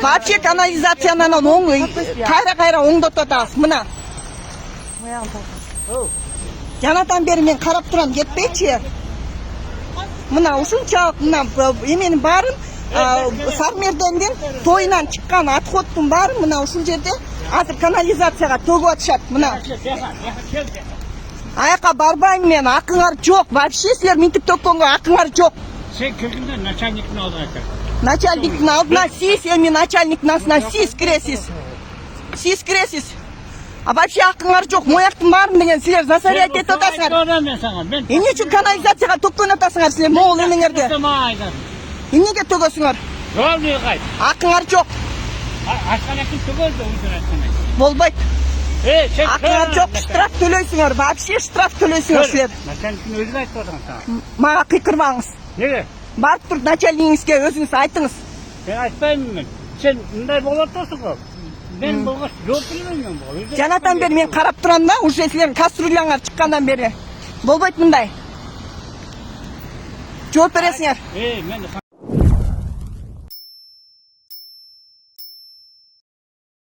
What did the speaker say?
Вообще канализацияны кайра оңдотуп атабыз. Мына. Жанатан бери мен карап турам, кетпейчи. Мына ушунчалык мына эменин баарын Сармерденден тойунан чыккан отходтун баарын мына ушул жерде азыр канализацияга төгүп атышат. Мына. Аяка барбайм мен, акыңар жок. Вообще силер минтип төккөнгө акыңар жок. Sen kirginde начальниктин алдына кир. Начальниктин алдына сиз, эми начальниктин астына сиз киресиз. Сиз киресиз. А вообще акыңар жок. Мояктын баарын деген силер засорять этип атасыңар. Эмне үчүн канализацияга төккөн атасыңар силер могул эмеңерди? Эмнеге төгөсүңөр? Жол кайт. Акыңар жок. Ашканакын төгөлдү өзүн ашканак. Болбойт. Сен Акыңар жок, штраф төлөйсүңөр. Вообще штраф төлөйсүңөр силер. Начальниктин өзү айтып атам сага. Мага кыйкырбаңыз. Неге? Барып туруп начальнигиңизге өзүңүз айтыңыз. Sen айтпайм мен. Sen мындай болуп атасың го. Мен болгоч жооп бербейм мен. Жанатан бери мен карап турам да, уже силердин кастрюляңар чыккандан бери. Болбойт мындай. Жооп бересиңер. Мен